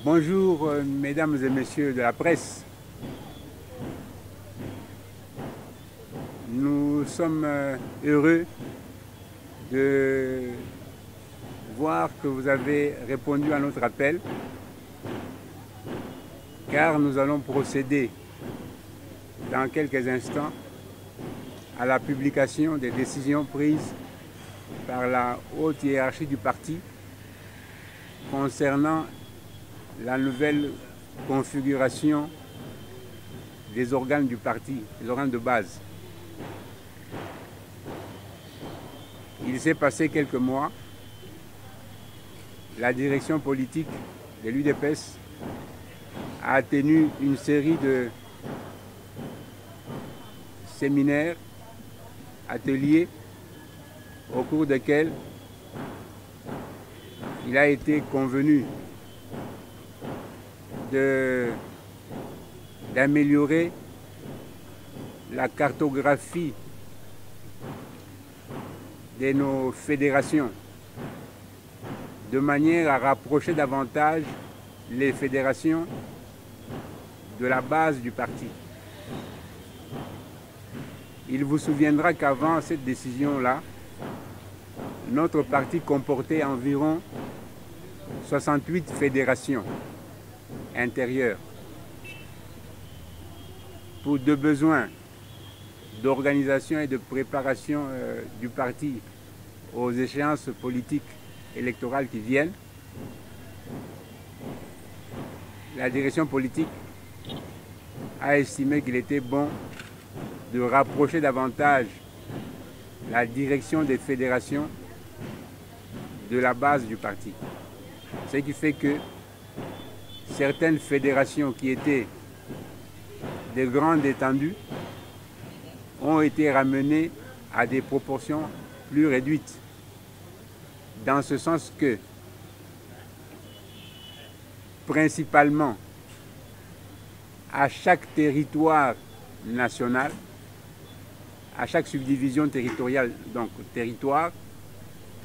Bonjour, mesdames et messieurs de la presse. Nous sommes heureux de voir que vous avez répondu à notre appel, car nous allons procéder dans quelques instants à la publication des décisions prises par la haute hiérarchie du parti concernant la nouvelle configuration des organes du parti, les organes de base. Il s'est passé quelques mois, la direction politique de l'UDPS a tenu une série de séminaires, ateliers, au cours desquels il a été convenu d'améliorer la cartographie de nos fédérations, de manière à rapprocher davantage les fédérations de la base du parti. Il vous souviendra qu'avant cette décision-là, notre parti comportait environ 68 fédérations intérieures. Pour deux besoins d'organisation et de préparation du parti aux échéances politiques électorales qui viennent, la direction politique a estimé qu'il était bon de rapprocher davantage la direction des fédérations de la base du parti. Ce qui fait que certaines fédérations qui étaient de grandes étendues ont été ramenées à des proportions plus réduites. Dans ce sens que, principalement, à chaque territoire national, à chaque subdivision territoriale, donc territoire,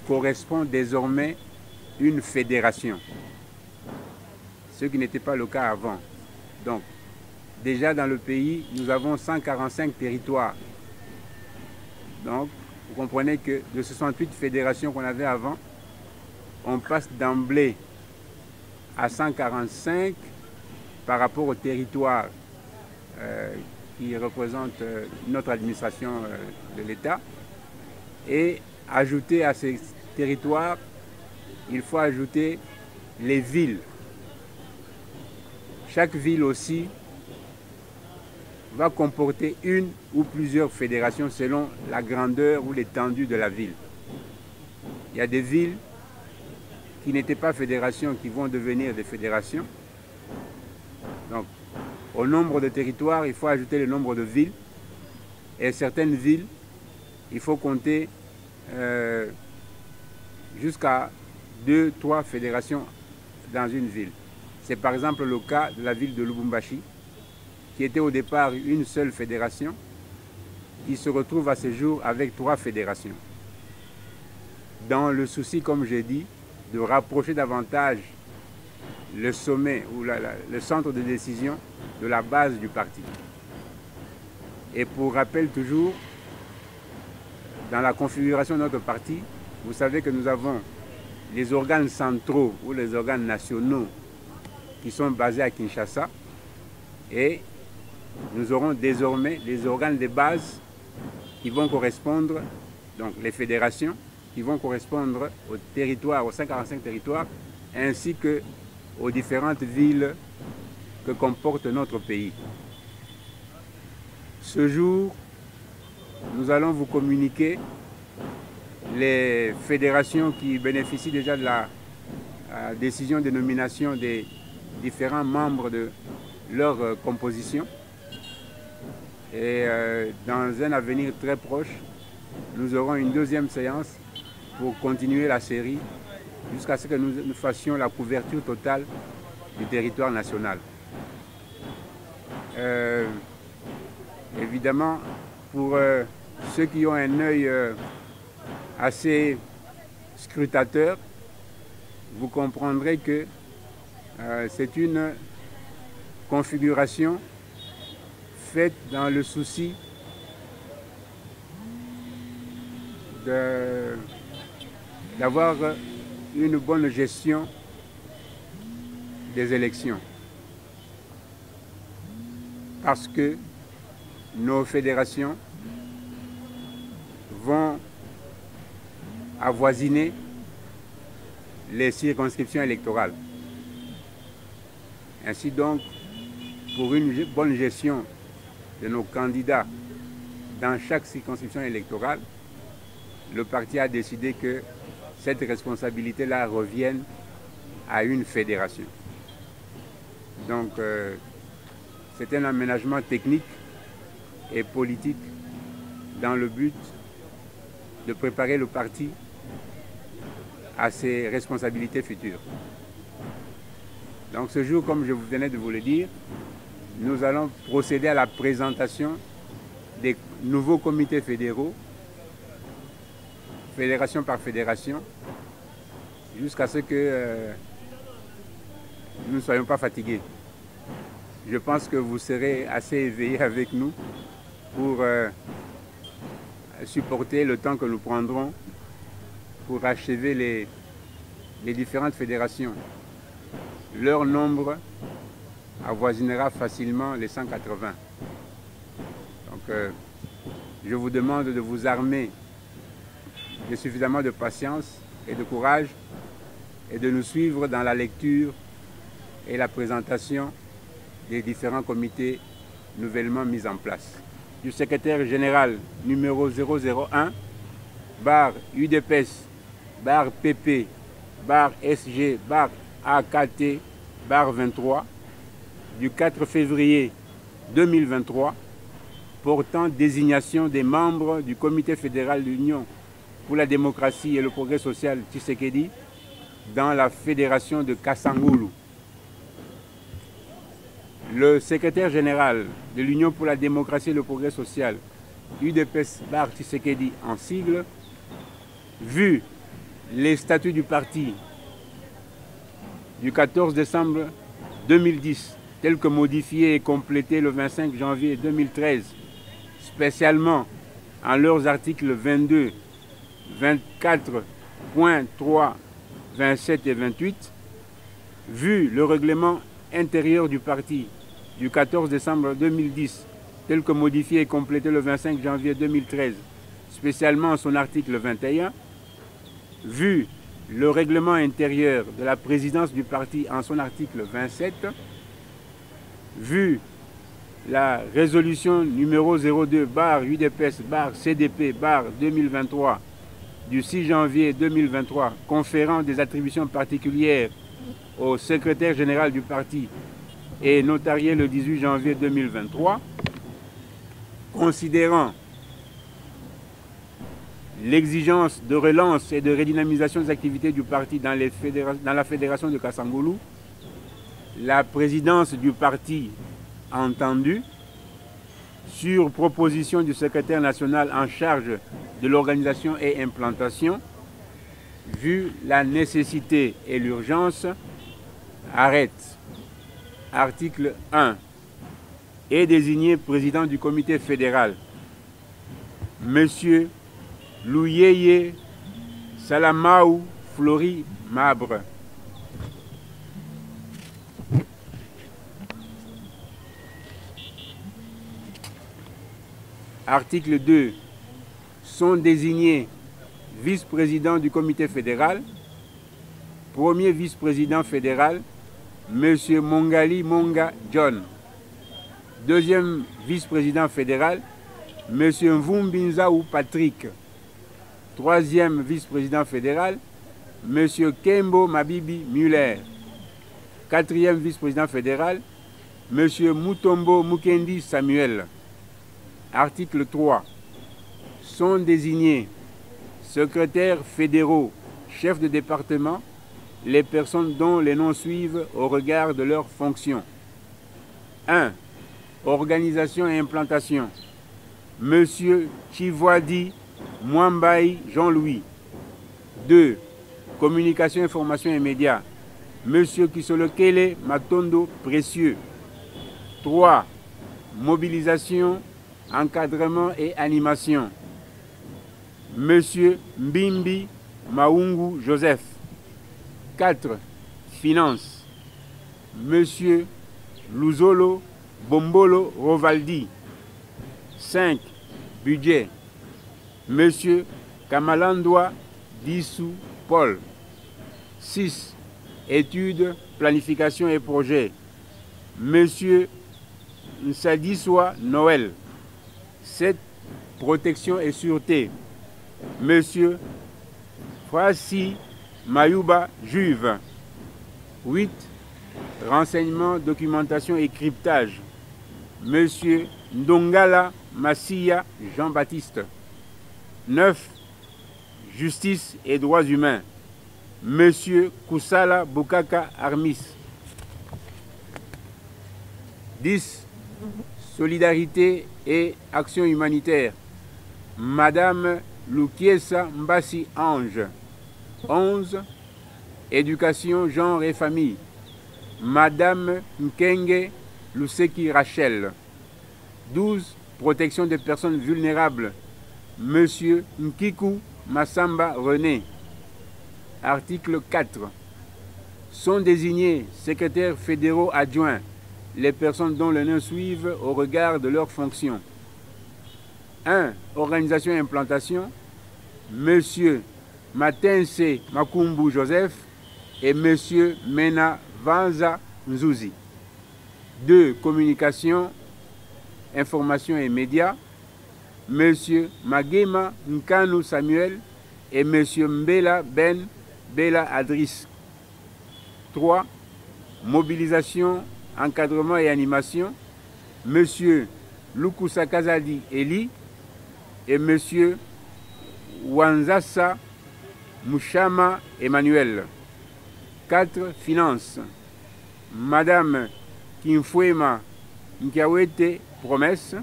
correspond désormais une fédération. Ce qui n'était pas le cas avant. Donc, déjà dans le pays, nous avons 145 territoires. Donc, vous comprenez que de 68 fédérations qu'on avait avant, on passe d'emblée à 145 par rapport au territoire qui représente notre administration de l'État. Et ajouter à ces territoires, il faut ajouter les villes. Chaque ville aussi va comporter une ou plusieurs fédérations selon la grandeur ou l'étendue de la ville. Il y a des villes qui n'étaient pas fédérations qui vont devenir des fédérations. Donc, au nombre de territoires, il faut ajouter le nombre de villes. Et certaines villes, il faut compter jusqu'à 2-3 fédérations dans une ville. C'est par exemple le cas de la ville de Lubumbashi, qui était au départ une seule fédération, qui se retrouve à ce jour avec 3 fédérations. Dans le souci, comme j'ai dit, de rapprocher davantage le sommet ou le centre de décision de la base du parti. Et pour rappel toujours, dans la configuration de notre parti, vous savez que nous avons les organes centraux ou les organes nationaux qui sont basés à Kinshasa, et nous aurons désormais les organes de base qui vont correspondre, donc les fédérations, qui vont correspondre aux territoires, aux 145 territoires, ainsi qu'aux différentes villes que comporte notre pays. Ce jour, nous allons vous communiquer les fédérations qui bénéficient déjà de la décision de nomination des différents membres de leur composition. Et dans un avenir très proche, nous aurons une deuxième séance pour continuer la série jusqu'à ce que nous fassions la couverture totale du territoire national. Évidemment, pour ceux qui ont un œil assez scrutateur, vous comprendrez que C'est une configuration faite dans le souci d'avoir une bonne gestion des élections. Parce que nos fédérations vont avoisiner les circonscriptions électorales. Ainsi donc, pour une bonne gestion de nos candidats dans chaque circonscription électorale, le parti a décidé que cette responsabilité-là revienne à une fédération. Donc, c'est un aménagement technique et politique dans le but de préparer le parti à ses responsabilités futures. Donc ce jour, comme je venais de vous le dire, nous allons procéder à la présentation des nouveaux comités fédéraux, fédération par fédération, jusqu'à ce que nous ne soyons pas fatigués. Je pense que vous serez assez éveillés avec nous pour supporter le temps que nous prendrons pour achever les différentes fédérations. Leur nombre avoisinera facilement les 180. Donc, je vous demande de vous armer de suffisamment de patience et de courage et de nous suivre dans la lecture et la présentation des différents comités nouvellement mis en place. Du secrétaire général numéro 001, barre UDPS, barre PP, barre SG, barre AKT, barre 23, du 4 février 2023, portant désignation des membres du Comité fédéral de l'Union pour la démocratie et le progrès social Tshisekedi dans la fédération de Kasangulu. Le secrétaire général de l'Union pour la démocratie et le progrès social, UDPS barre Tshisekedi en sigle, vu les statuts du parti du 14 décembre 2010, tels que modifiés et complétés le 25 janvier 2013, spécialement en leurs articles 22, 24.3, 27 et 28, vu le règlement intérieur du parti du 14 décembre 2010, tel que modifié et complété le 25 janvier 2013, spécialement en son article 21, vu le règlement intérieur de la présidence du parti en son article 27, vu la résolution numéro 02 barre UDPS barre CDP barre 2023 du 6 janvier 2023 conférant des attributions particulières au secrétaire général du parti et notarié le 18 janvier 2023, considérant l'exigence de relance et de redynamisation des activités du parti dans la fédération de Kasangulu, la présidence du parti entendue, sur proposition du secrétaire national en charge de l'organisation et implantation, vu la nécessité et l'urgence, arrête. Article 1. Est désigné président du comité fédéral, Monsieur Louyeye Salamaou Flori Mabre. Article 2. Sont désignés vice-président du comité fédéral, premier vice-président fédéral, M. Mongali Monga John. Deuxième vice-président fédéral, M. Mvumbinzaou Patrick. Troisième vice-président fédéral, M. Kembo Mabibi Muller. Quatrième vice-président fédéral, M. Mutombo Mukendi Samuel. Article 3. Sont désignés secrétaires fédéraux, chefs de département, les personnes dont les noms suivent au regard de leurs fonctions. 1. Organisation et implantation. Monsieur Chivoadi Mwambaï Jean-Louis. 2. Communication, information et médias. Monsieur Kisolokele Matondo Précieux. 3. Mobilisation, encadrement et animation. Monsieur Mbimbi Maungu Joseph. 4. Finance. Monsieur Luzolo Bombolo Rovaldi. 5. Budget. Monsieur Kamalandwa Dissou Paul. 6. Études, planification et projet. Monsieur Nsadiswa Noël. 7. Protection et sûreté. Monsieur Frassi Mayuba Juve. 8. Renseignement, documentation et cryptage. Monsieur Ndongala Massia Jean-Baptiste. 9. Justice et droits humains. Monsieur Kusala Bukaka Armis. 10. Solidarité et action humanitaire. Madame Lukiesa Mbassi Ange. 11. Éducation, genre et famille. Madame Nkenge Luseki Rachel. 12. Protection des personnes vulnérables. Monsieur Nkiku Massamba René. Article 4. Sont désignés secrétaires fédéraux adjoints les personnes dont les noms suivent au regard de leurs fonctions. 1. Organisation et implantation. Monsieur Matense Makumbu Joseph et Monsieur Mena Vanza Nzuzi. 2. Communication, information et médias. Monsieur Magema Nkanu Samuel et Monsieur Mbela Ben Bela Adris. 3. Mobilisation, encadrement et animation. Monsieur Lukusa Kazadi Eli et Monsieur Wanzasa Mouchama Emmanuel. 4. Finances. Madame Kimfouema Nkiawete Promesse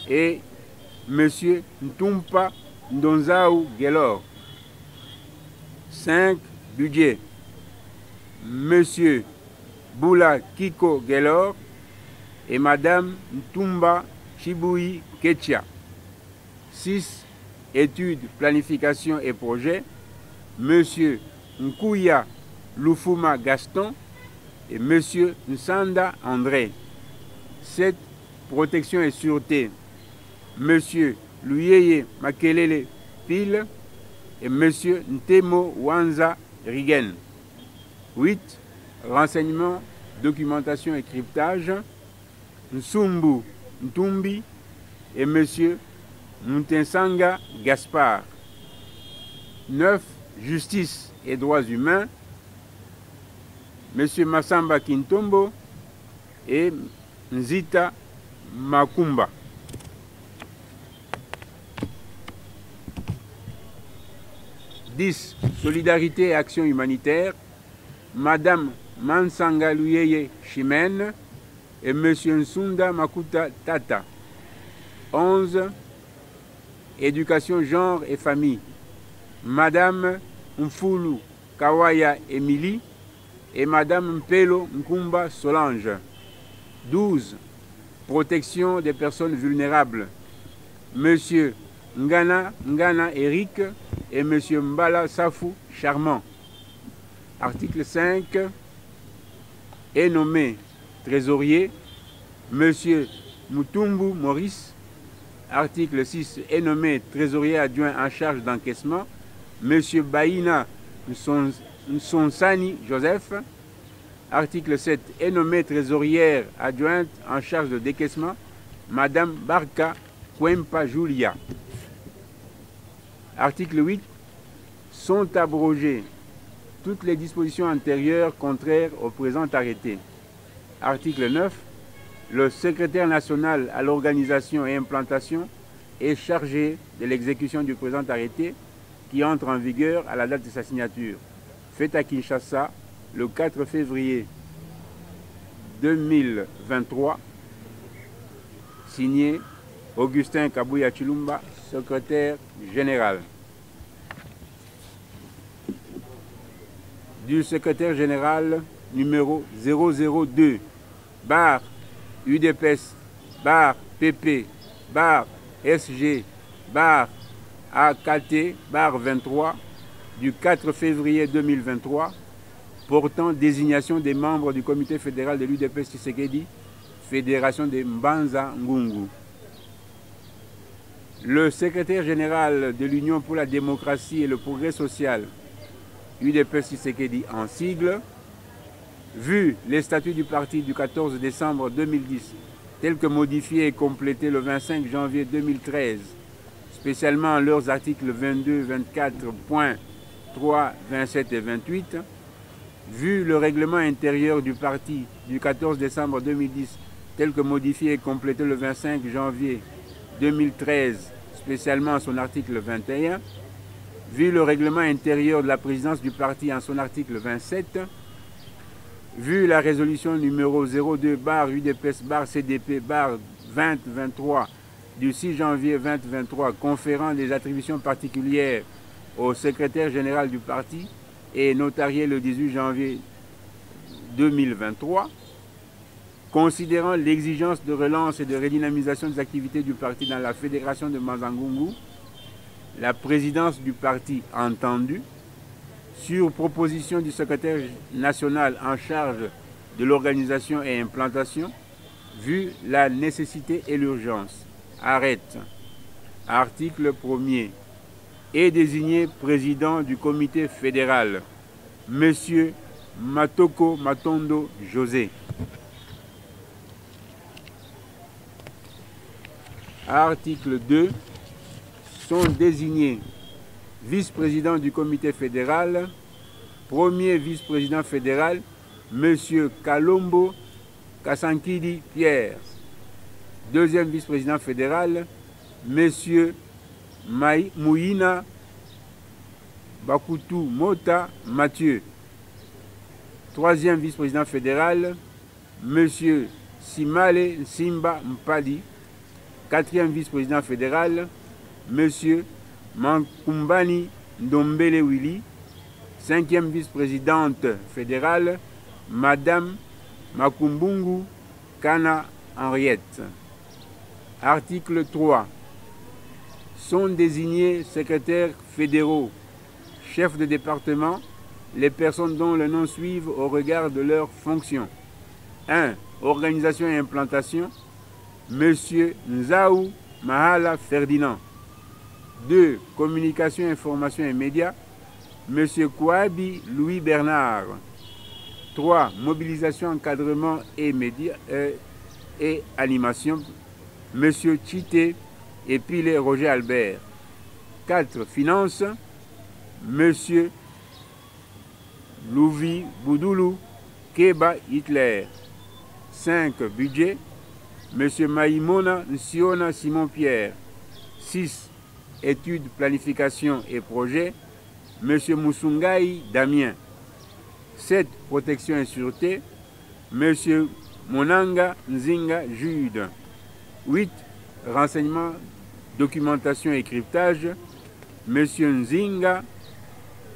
et Monsieur Ntumpa Ndonzao Gelor. 5. Budget. Monsieur Boula Kiko Gelor et Madame Ntumba Chiboui Ketcha. 6. Études, planification et projet. Monsieur Nkouya Lufuma Gaston et Monsieur Nsanda André. 7. Protection et sûreté. Monsieur Luyeye Makelele Pile et Monsieur Ntemo Wanza Rigen. 8. Renseignement, documentation et cryptage. Nsumbu Ntumbi et Monsieur Mutensanga Gaspard. 9. Justice et droits humains. Monsieur Massamba Kintombo et Nzita Makumba. 10. Solidarité et action humanitaire. Madame Mansanga Luyeye Chimène et Monsieur Nsunda Makuta Tata. 11. Éducation, genre et famille. Madame Mfulu Kawaya Émilie et Madame Mpelo Nkumba Solange. 12. Protection des personnes vulnérables. Monsieur Ngana Eric et Monsieur Mbala Safou Charmant. Article 5. Est nommé trésorier Monsieur Mutumbu Maurice. Article 6. Est nommé trésorier adjoint en charge d'encaissement Monsieur Baïna Nsonsani Joseph. Article 7. Est nommée trésorière adjointe en charge de décaissement Madame Barka Kwempa Julia. Article 8. Sont abrogées toutes les dispositions antérieures contraires au présent arrêté. Article 9. Le secrétaire national à l'organisation et implantation est chargé de l'exécution du présent arrêté qui entre en vigueur à la date de sa signature. Fait à Kinshasa le 4 février 2023. Signé Augustin Kabouya Chilumba, secrétaire général. du secrétaire général numéro 002, barre UDPS, barre PP, barre SG, barre AKT, barre 23, du 4 février 2023, portant désignation des membres du comité fédéral de l'UDPS Tshisekedi, fédération de Mbanza Ngungu. Le secrétaire général de l'Union pour la démocratie et le progrès social, UDPS Tshisekedi en sigle, vu les statuts du parti du 14 décembre 2010, tels que modifiés et complétés le 25 janvier 2013, spécialement leurs articles 22, 24.3, 27 et 28, vu le règlement intérieur du parti du 14 décembre 2010, tel que modifié et complété le 25 janvier 2013, spécialement son article 21, vu le règlement intérieur de la présidence du parti en son article 27, vu la résolution numéro 02-UDPS-CDP-2023 du 6 janvier 2023 conférant des attributions particulières au secrétaire général du parti et notarié le 18 janvier 2023, considérant l'exigence de relance et de redynamisation des activités du parti dans la fédération de Mbanza Ngungu, la présidence du parti entendue, sur proposition du secrétaire national en charge de l'organisation et implantation, vu la nécessité et l'urgence. Arrête. Article 1er. Est désigné président du comité fédéral, Monsieur Matoko Matondo José. Article 2. Sont désignés vice-président du comité fédéral, premier vice-président fédéral, M. Kalombo Kasankidi Pierre, deuxième vice-président fédéral, M. Mouina Bakutu Mota Mathieu, troisième vice-président fédéral, M. Simale Simba Mpadi, quatrième vice-président fédéral, M. Mankumbani Ndombele Willy, cinquième vice-présidente fédérale, Madame Makumbungu Kana Henriette. Article 3. Sont désignés secrétaires fédéraux, chefs de département, les personnes dont le nom suivent au regard de leurs fonctions. 1. Organisation et implantation, M. Nzaou Mahala Ferdinand. 2. Communication, information et médias, M. Kouabi Louis Bernard. 3. Mobilisation, encadrement et médias et animation, M. Chité et Pile Roger Albert. 4. Finance, M. Louvi Boudoulou Keba Hitler. 5. Budget, M. Maïmona Nsiona Simon Pierre. 6. Études, planification et projets, M. Moussungaï Damien. 7. Protection et sûreté, M. Monanga Nzinga Jude. 8. Renseignement, documentation et cryptage, M. Nzinga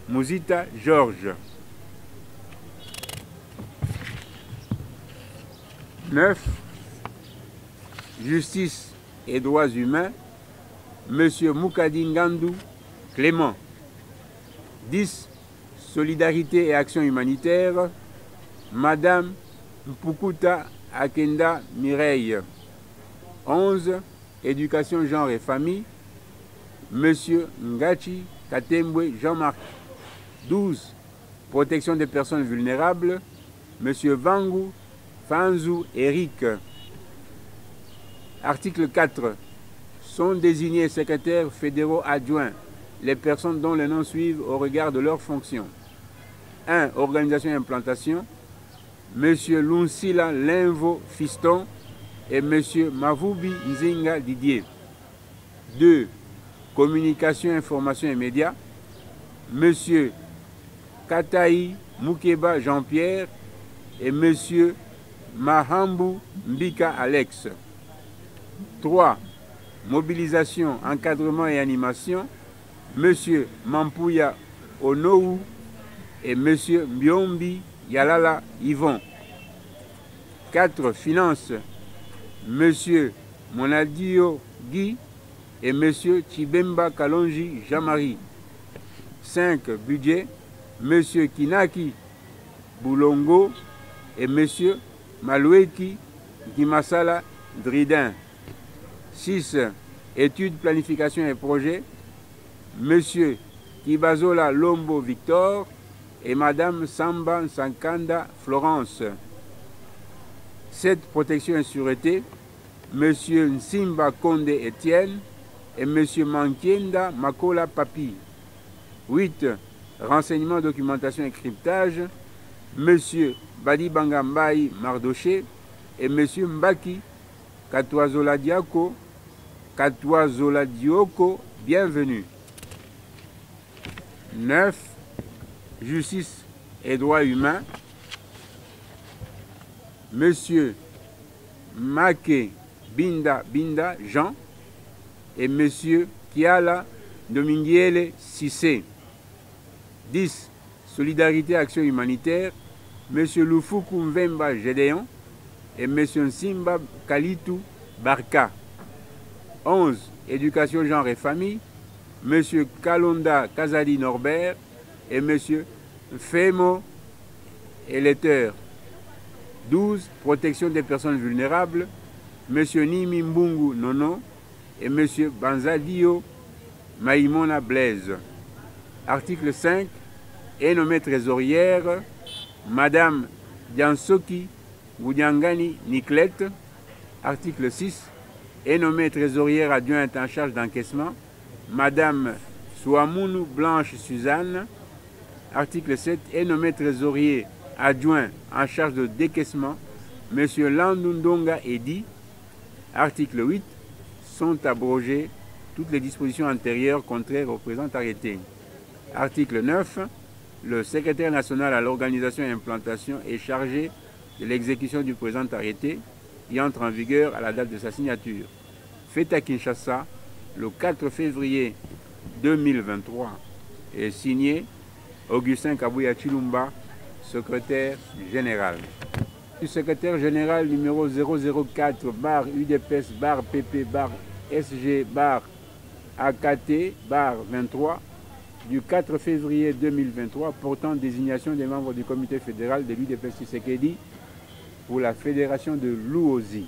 Mouzita Georges. 9. Justice et droits humains, M. Moukadi Ngandou Clément. 10. Solidarité et action humanitaire, Madame Mpukuta Akenda Mireille. 11. Éducation, genre et famille, M. Ngachi Katembwe Jean-Marc. 12. Protection des personnes vulnérables, M. Vangu Fanzou Eric. Article 4. Sont désignés secrétaires fédéraux adjoints les personnes dont les noms suivent au regard de leurs fonctions. 1. Organisation et implantation, M. Lunsila Linvo Fiston et M. Mavoubi Nzinga Didier. 2. Communication, information et médias, M. Kataï Moukeba Jean-Pierre et M. Mahambu Mbika Alex. 3. Mobilisation, encadrement et animation, M. Mampouya Onou et M. Mbiombi Yalala Yvon. 4. Finances, M. Monadio Guy et M. Chibemba Kalonji Jamari. 5. Budget, M. Kinaki Boulongo et M. Maloueki Kimasala Dridin. 6. Études, planification et projets, M. Kibazola Lombo Victor et Mme Samba Sankanda Florence. 7. Protection et sûreté, M. Nsimba Konde Etienne et M. Mankienda Makola Papi. 8. Renseignement, documentation et cryptage, M. Badi Bangambaï Mardoché et M. Mbaki Katwazola Dioko, bienvenue. 9. Justice et droits humains, M. Make Binda Jean et M. Kiala Dominguele Sissé. 10. Solidarité Action Humanitaire, M. Lufuku Mvemba Gédéon et M. Nsimba Kalitou Barka. 11. Éducation, genre et famille, M. Kalonda Kazadi Norbert et M. Femo Eleteur. 12. Protection des personnes vulnérables, M. Nimi Mbungu Nono et M. Banzadio Maïmona Blaise. Article 5. Est nommée trésorière Madame Diansoki Goudiangani Niclette. Article 6. Est nommée trésorière adjointe en charge d'encaissement Madame Souamounou Blanche Suzanne. Article 7. Est nommé trésorier adjoint en charge de décaissement M. Landundonga Edi. Article 8. Sont abrogées toutes les dispositions antérieures contraires au présent arrêté. Article 9. Le secrétaire national à l'organisation et implantation est chargé de l'exécution du présent arrêté qui entre en vigueur à la date de sa signature. Fait à Kinshasa le 4 février 2023 et signé Augustin Kabouya Chilumba, secrétaire général. Du secrétaire général numéro 004 bar UDPS bar PP bar SG bar AKT bar 23 du 4 février 2023 portant désignation des membres du comité fédéral de l'UDPS Tshisekedi pour la fédération de l'Uozi.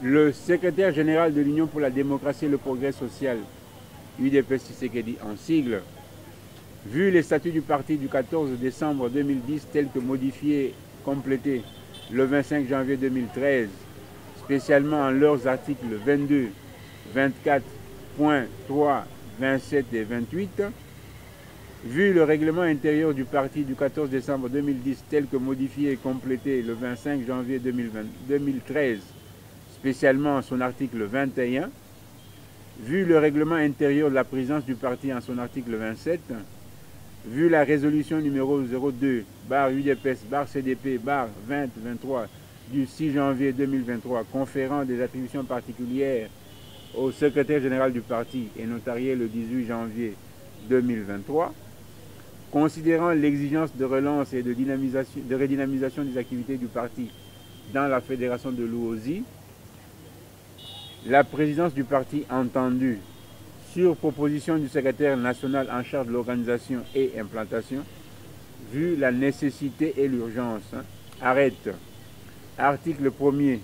Le secrétaire général de l'Union pour la démocratie et le progrès social, UDPS Tshisekedi en sigle, vu les statuts du parti du 14 décembre 2010 tels que modifiés, complétés le 25 janvier 2013, spécialement en leurs articles 22, 24.3, 27 et 28, vu le règlement intérieur du parti du 14 décembre 2010 tel que modifié et complété le 25 janvier 2013, spécialement en son article 21, vu le règlement intérieur de la présidence du parti en son article 27, vu la résolution numéro 02 bar UDPS bar CDP bar 2023 du 6 janvier 2023 conférant des attributions particulières au secrétaire général du parti et notarié le 18 janvier 2023, considérant l'exigence de relance et de redynamisation des activités du parti dans la fédération de l'Uozi, la présidence du parti entendue, sur proposition du secrétaire national en charge de l'organisation et implantation, vu la nécessité et l'urgence, arrête. Article 1er.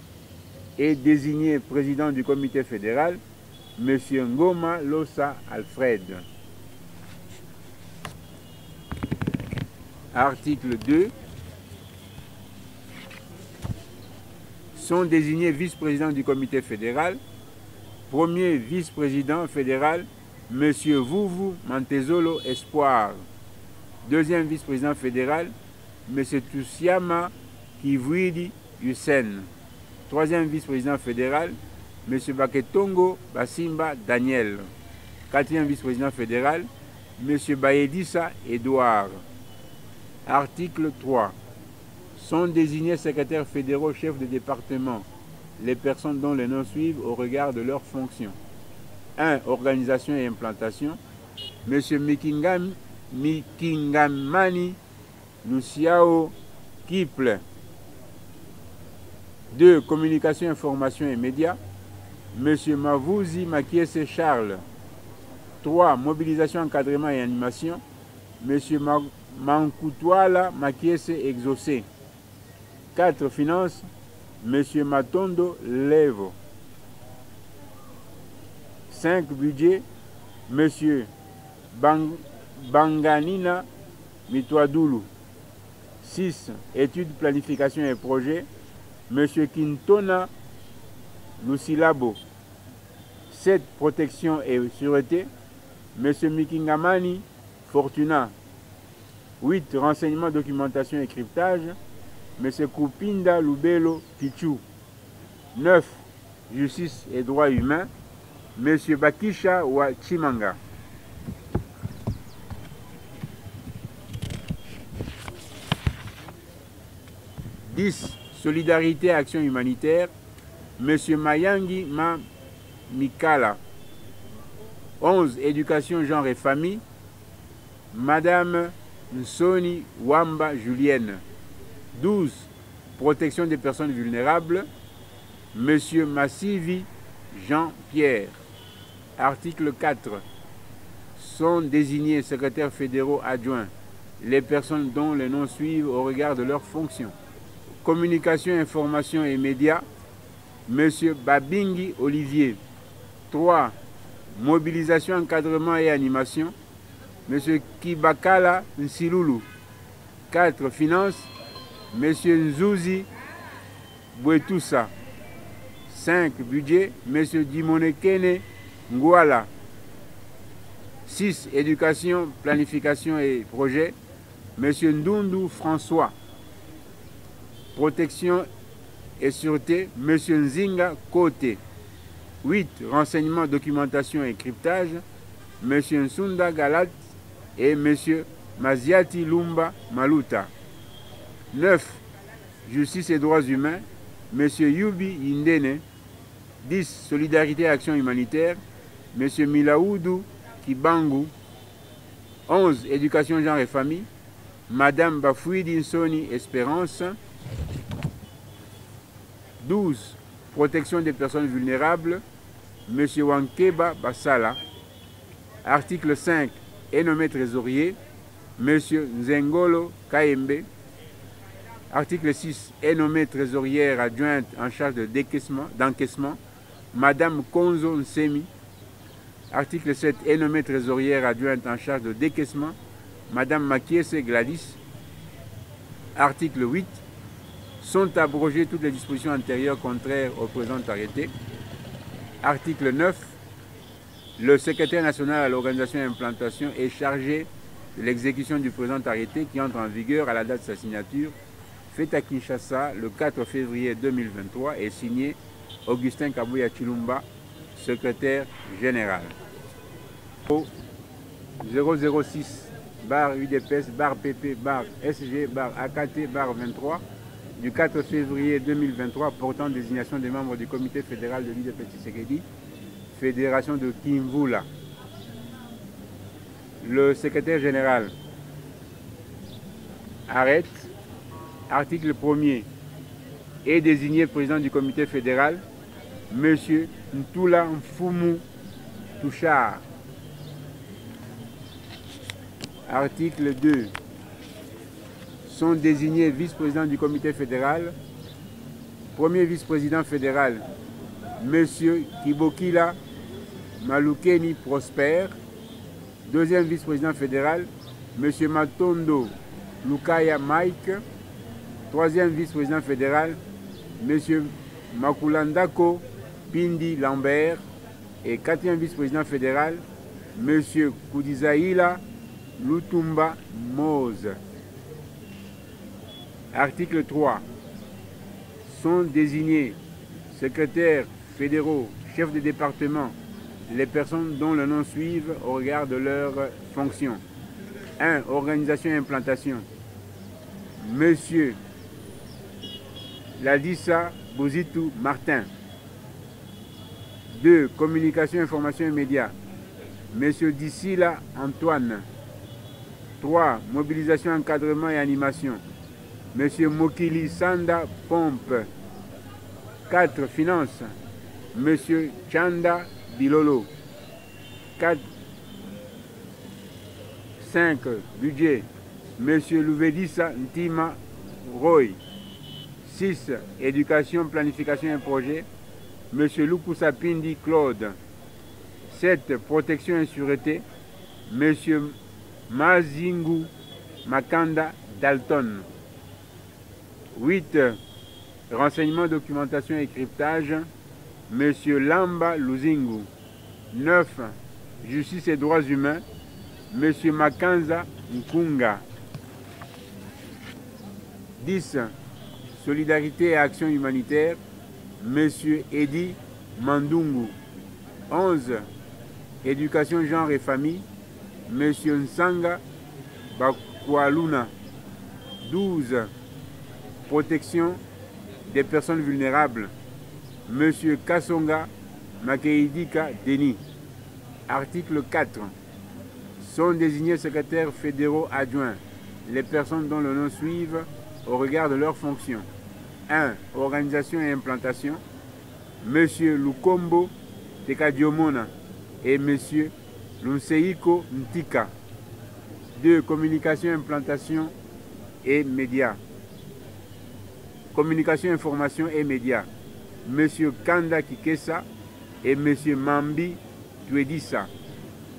Est désigné président du comité fédéral, M. Ngoma Losa Alfred. Article 2. Sont désignés vice-présidents du comité fédéral, premier vice-président fédéral, M. Vuvu Mantezolo Espoir. Deuxième vice-président fédéral, M. Tusiama Kivwidi Hussein. Troisième vice-président fédéral, M. Baketongo Basimba Daniel. Quatrième vice-président fédéral, M. Baedissa Edouard. Article 3. Sont désignés secrétaires fédéraux chefs de département les personnes dont les noms suivent au regard de leurs fonctions. 1. Organisation et implantation, M. Mikingamani Luciao Kiple. 2. Communication, information et médias, M. Mavouzi Makiese Charles. 3. Mobilisation, encadrement et animation, M. Mankutwala Makiese Exaucé. 4. Finances, M. Matondo Levo. 5. Budget, M. Banganina Mitwadulu. 6. Études, planification et projets, M. Quintona Lucilabo. 7. Protection et sûreté, M. Mikingamani Fortuna. 8. Renseignement, documentation et cryptage, M. Kupinda Lubelo Pichu. 9. Justice et droits humains, M. Bakisha Wa Chimanga. 10. Solidarité et action humanitaire, M. Mayangi Ma Mikala. 11. Éducation, genre et famille, Madame Nsoni Wamba Julienne. 12. Protection des personnes vulnérables, M. Massivi Jean-Pierre. Article 4. Sont désignés secrétaires fédéraux adjoints les personnes dont les noms suivent au regard de leurs fonctions. Communication, information et médias, M. Babingi Olivier. 3. Mobilisation, encadrement et animation, M. Kibakala Nsilulu. 4. Finances, M. Nzouzi Bouetoussa. 5. Budget, M. Dimonekene Ngouala. 6. Éducation, planification et projet, M. Ndundu François. Protection et sûreté, M. Nzinga Kote. 8. Renseignement, documentation et cryptage, M. Nsunda Galat et M. Maziati Lumba Maluta. 9. Justice et droits humains, M. Yubi Indene. 10. Solidarité et action humanitaire, M. Milaoudou Kibangu. 11. Éducation, genre et famille, Madame Bafouidi Nsoni Espérance. 12. Protection des personnes vulnérables, M. Wankeba Bassala. Article 5. Est nommé trésorier, M. Nzengolo Kaembe. Article 6. Est nommé trésorière adjointe en charge d'encaissement, Madame Konzo Nsemi. Article 7. Est nommé trésorière adjointe en charge de décaissement, Madame Makiese Gladys. Article 8. Sont abrogées toutes les dispositions antérieures contraires au présent arrêté. Article 9. Le secrétaire national à l'organisation et implantation est chargé de l'exécution du présent arrêté qui entre en vigueur à la date de sa signature, faite à Kinshasa le 4 février 2023 et signé Augustin Kabouya Chilumba, secrétaire général. Au 006 UDPS PP SG AKT 23 du 4 février 2023 portant désignation des membres du comité fédéral de l'UDPS Tshisekedi, fédération de Kimvula. Le secrétaire général arrête. Article 1er. Est désigné président du comité fédéral, M. Ntula Mfumu Touchard. Article 2. Sont désignés vice-président du comité fédéral, premier vice-président fédéral, M. Kibokila Malukeni Prosper, deuxième vice-président fédéral, M. Matondo Lukaya Mike, troisième vice-président fédéral, M. Makulandako Pindi Lambert, et quatrième vice-président fédéral, M. Kudizaïla Lutumba Mose. Article 3. Sont désignés secrétaires fédéraux, chefs de département, les personnes dont le nom suivent au regard de leurs fonctions. 1. Organisation et implantation, Monsieur Ladissa Bozitou Martin. 2. Communication, information et médias, Monsieur Dissila Antoine. 3. Mobilisation, encadrement et animation. Monsieur Mokili Sanda Pompe. 4. Finance. Monsieur Chanda Bilolo. 4. 5. Budget. Monsieur Louvedissa Ntima Roy. 6. Éducation, planification et projet. Monsieur Lukusa Pindi Claude. 7. Protection et sûreté. Monsieur Mazingu Makanda Dalton. 8. Renseignement, documentation et cryptage. Monsieur Lamba Luzingu. 9. Justice et droits humains. Monsieur Makanza Nkunga. 10. Solidarité et action humanitaire. Monsieur Edi Mandungu. 11. Éducation, genre et famille. Monsieur Nsanga Bakwaluna. 12. Protection des personnes vulnérables. Monsieur Kasonga Makeidika Denis. Article 4. Sont désignés secrétaires fédéraux adjoints les personnes dont le nom suivent au regard de leurs fonctions. 1. Organisation et implantation. Monsieur Lukombo Tekadiomona et Monsieur Lunseiko Ntika. 2. Communication, implantation et médias. Communication, information et médias. Monsieur Kanda Kikesa et Monsieur Mambi Tuedissa.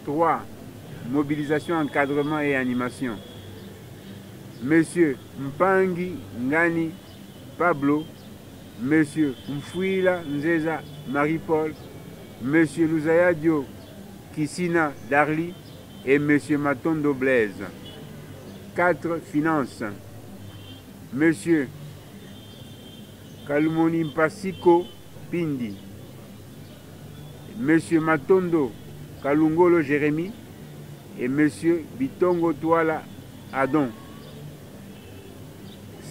3. Mobilisation, encadrement et animation. Monsieur Mpangi Ngani Pablo, Monsieur Mfuila Nzeza Marie-Paul, Monsieur Luzayadio Kisina Darli et Monsieur Matondo Blaise. 4. Finances. Monsieur Kalumoni Mpasiko Pindi, Monsieur Matondo Kalungolo Jérémy et Monsieur Bitongo Touala Adon.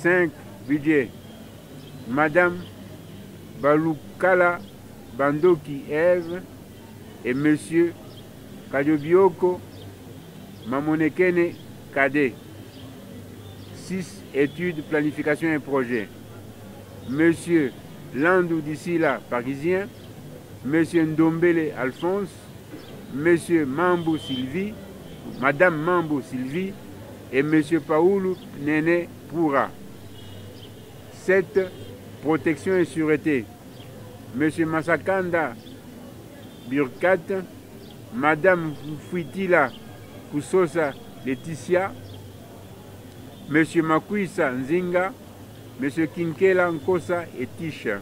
5. Budget. Madame Balukala Bandoki Ève et Monsieur Kadiobioko Mamonekene Kade. 6. Études, planification et projet. Monsieur Landou Dissila Parisien, Monsieur Ndombele Alphonse, Monsieur Mambo Sylvie, Madame Mambo Sylvie et Monsieur Paoulou Nene Poura. 7. Protection et sûreté. Monsieur Masakanda Burkat, Madame Fuitila Kusosa Laetitia, Monsieur Makuisa Nzinga, Monsieur Kinkela Nkosa et Tisha.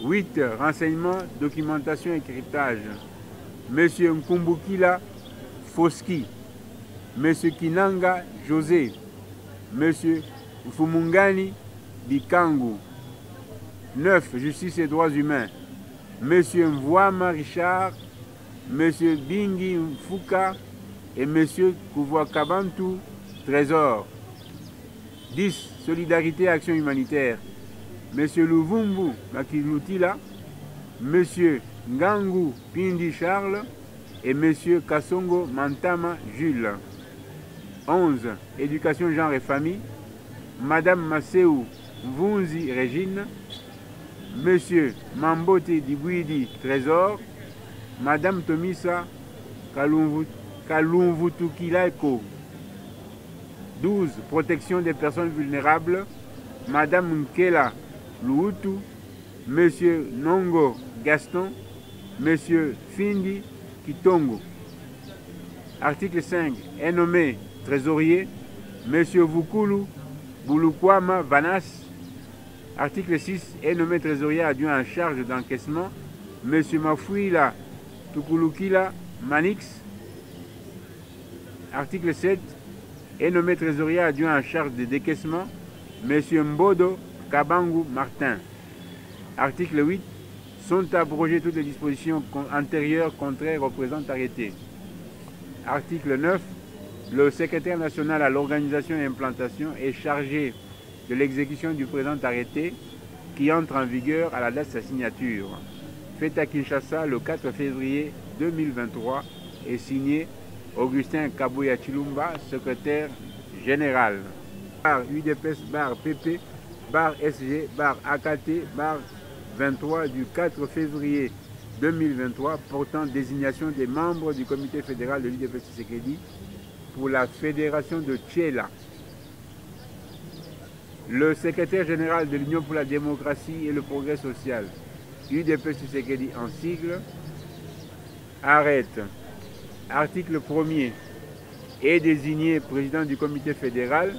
8. Renseignement, documentation et cryptage. Monsieur Nkumbukila Foski, Monsieur Kinanga José, Monsieur Mfumungani Bikangu. 9. Justice et droits humains. Monsieur Mvouama Richard, Monsieur Bingi Mfuka et Monsieur Kouvoakabantu Trésor. 10. Solidarité et action humanitaire. Monsieur Luvumbu Makilutila, Monsieur Ngangu Pindi Charles et Monsieur Kasongo Mantama Jules. 11. Éducation, genre et famille. Madame Masséou Mvunzi Régine, Monsieur Mambote Dibouidi Trésor, Madame Tomisa Kalumvutukilako. 12. Protection des personnes vulnérables. Madame Nkela Loutou, Monsieur Nongo Gaston, Monsieur Findi Kitongo. Article 5. Est nommé trésorier Monsieur Vukulu Bulukwama Vanas. Article 6. Est nommé trésorier adjoint en charge d'encaissement Monsieur Mafouila Tukulukila Manix. Article 7. Est nommé trésorier adjoint en charge de décaissement Monsieur Mbodo Kabangu Martin. Article 8. Sont abrogées toutes les dispositions antérieures, contraires au présent arrêté. Article 9. Le secrétaire national à l'organisation et implantation est chargé de l'exécution du présent arrêté qui entre en vigueur à la date de sa signature. fait à Kinshasa le 4 février 2023 et signé Augustin Kabuya Chilumba, secrétaire général. Bar UDPS, bar PP, bar SG, bar AKT, bar 23 du 4 février 2023 portant désignation des membres du comité fédéral de l'UDPS Tshisekedi pour la fédération de Tchéla. Le secrétaire général de l'Union pour la démocratie et le progrès social, UDPS Tshisekedi en sigle, arrête. Article 1er. Est désigné président du comité fédéral,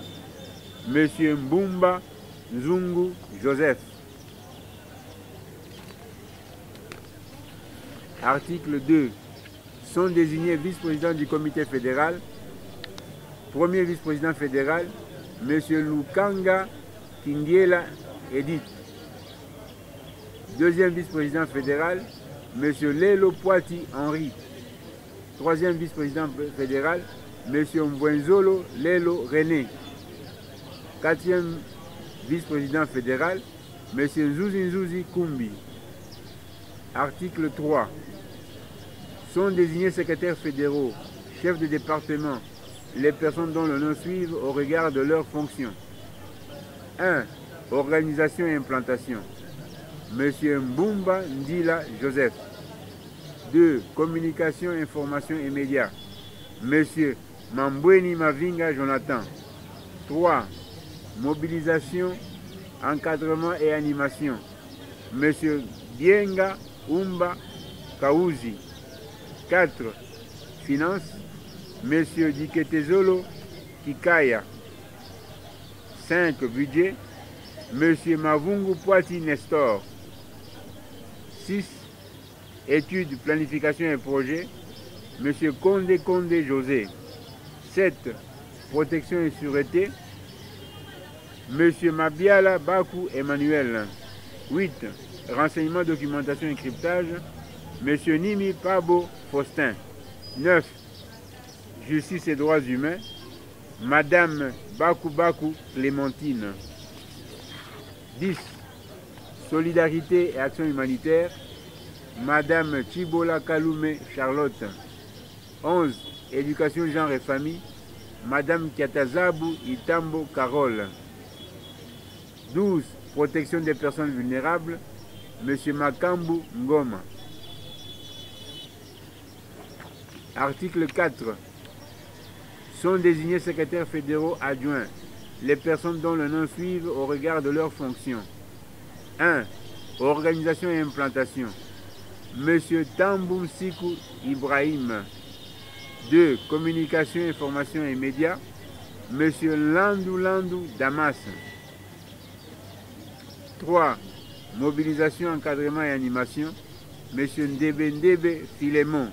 M. Mbumba Nzungu Joseph. Article 2. Sont désignés vice-président du comité fédéral, premier vice-président fédéral, M. Lukanga Kingiela Edith. Deuxième vice-président fédéral, M. Lelo Poiti Henri. Troisième vice-président fédéral, M. Mbwenzolo Lelo René. Quatrième vice-président fédéral, M. Nzuzi Kumbi. Article 3. Sont désignés secrétaires fédéraux, chefs de département, les personnes dont le nom suivent au regard de leurs fonctions. 1. Organisation et implantation. M. Mbumba Ndila Joseph. 2. Communication, information et médias. M. Mambweni Mavinga Jonathan. 3. Mobilisation, encadrement et animation. M. Bienga Umba Kauzi. 4. Finance. M. Diketezolo Kikaya. 5. Budget. M. Mavungu Poiti Nestor. 6. Études, planification et projet. M. Konde José. 7. Protection et sûreté. M. Mabiala Bakou Emmanuel. 8. Renseignement, documentation et cryptage. M. Nimi Pabo Faustin. 9. Justice et droits humains. Madame Bakou Clémentine. 10. Solidarité et action humanitaire. Madame Chibola Kalume Charlotte. 11. Éducation, genre et famille. Madame Kiatazabu Itambo Carole. 12. Protection des personnes vulnérables. Monsieur Makambu Ngoma. Article 4. Sont désignés secrétaires fédéraux adjoints les personnes dont le nom suivent au regard de leurs fonctions. 1. Organisation et implantation. Monsieur Tambou Sikou Ibrahim. 2. Communication, information et médias. Monsieur Landou Damas. 3. Mobilisation, encadrement et animation. Monsieur Ndebe Philémon.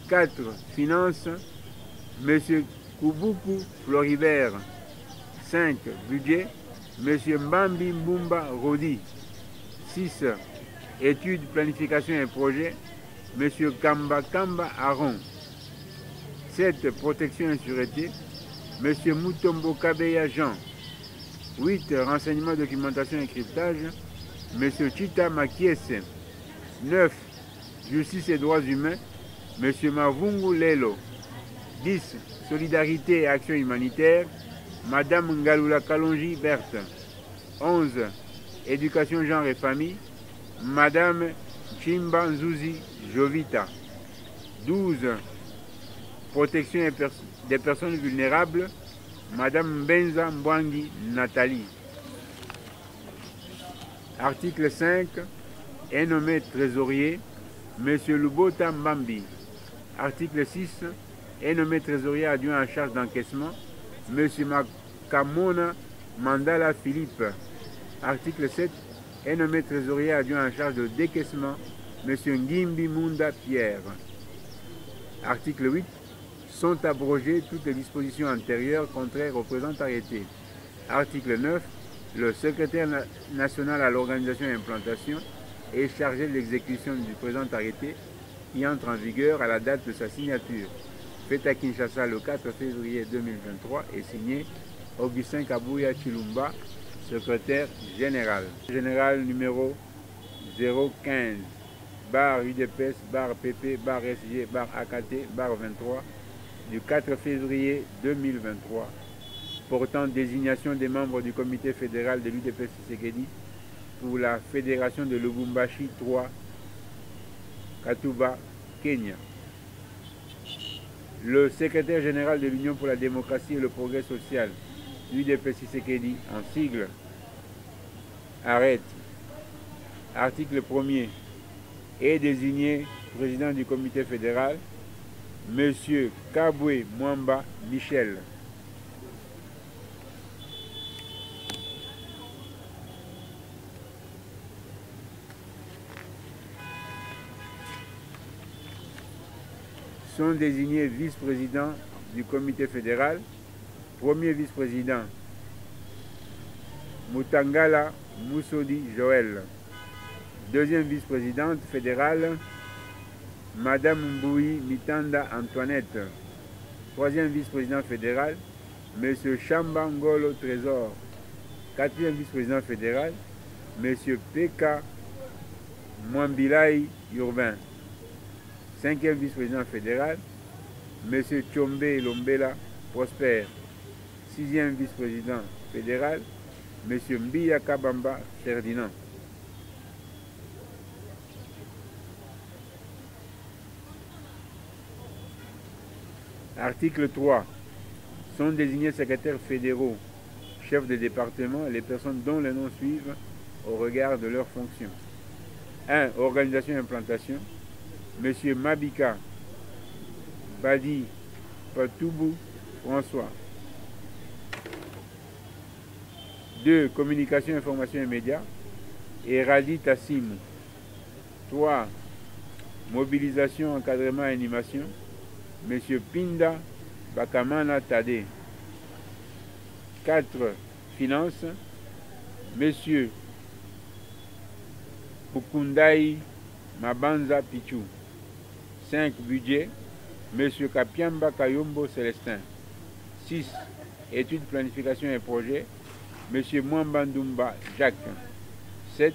4. Finance. Monsieur Kubuku Floribert. 5. Budget. Monsieur Mbambi Mbumba Rodi. 6. Études, planification et projet. Monsieur Kamba Aaron. 7. Protection et sûreté. Monsieur Mutombo Kabeya Jean. 8. Renseignement, documentation et cryptage. Monsieur Chita Makiese. 9. Justice et droits humains. Monsieur Mavungu Lelo. 10. Solidarité et action humanitaire. Madame Ngalula Kalonji Berthe. 11. Éducation, genre et famille. Madame Chimba Nzuzi Jovita. 12. Protection des personnes vulnérables. Madame Benza Mbwangi Nathalie. Article 5. Est nommé trésorier Monsieur Lubota Mbambi. Article 6. Est nommé trésorier adjoint en charge d'encaissement Monsieur Makamona Mandala Philippe. Article 7. Est nommé trésorier adjoint en charge de décaissement M. Ngimbi Munda Pierre. Article 8. Sont abrogées toutes les dispositions antérieures contraires au présent arrêté. Article 9. Le secrétaire national à l'organisation et implantation est chargé de l'exécution du présent arrêté qui entre en vigueur à la date de sa signature. Fait à Kinshasa le 4 février 2023 et signé Augustin Kabuya Chilumba, secrétaire général. Général numéro 015. barre UDPS, barre PP, barre SG, barre AKT, barre 23, du 4 février 2023, portant désignation des membres du comité fédéral de l'UDPS Tshisekedi pour la fédération de Lubumbashi 3, Katuba, Kenya. Le secrétaire général de l'Union pour la démocratie et le progrès social, l'UDPS Tshisekedi, en sigle, arrête. Article 1er, est désigné président du comité fédéral, M. Kabwe Mwamba Michel. Sont désignés vice-présidents du comité fédéral, premier vice-président Mutangala Moussodi Joël, deuxième vice-présidente fédérale Madame Mboui Mitanda Antoinette, troisième vice-président fédéral M. Chambangolo Trésor, quatrième vice-président fédéral M. Peka Mwambilai Urbain, cinquième vice-président fédéral M. Tchombe Lombela Prosper, sixième vice-président fédéral M. Mbiya Kabamba Ferdinand. Article 3. Sont désignés secrétaires fédéraux, chefs de département, les personnes dont les noms suivent au regard de leurs fonctions. 1. Organisation et implantation. M. Mabika Badi Patoubou François. 2. Communication, information et médias. Eradi Tassim. 3. Mobilisation, encadrement et animation. M. Pinda Bakamana Tade. 4. Finances. M. Pukundai Mabanza Pichou. 5. Budget. M. Kapiamba Kayombo Célestin. 6. Études, planification et projets. M. Mwambandumba Jacques. 7.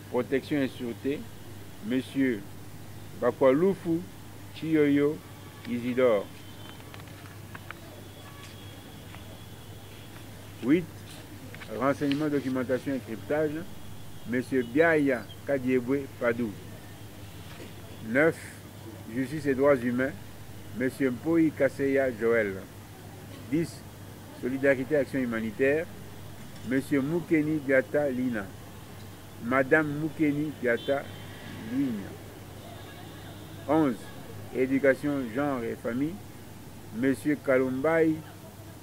Protection et sûreté. M. Bakwalufu Chiyoyo Isidore. 8. Renseignement, documentation et cryptage. M. Biaya Kadiebwe Padou. 9. Justice et droits humains. M. Mpoi Kaseya Joël. 10. Solidarité et action humanitaire. M. Moukeni Biata Lina. Madame Moukeni Biata Lina. 11. Éducation, genre et famille. M. Kalumbai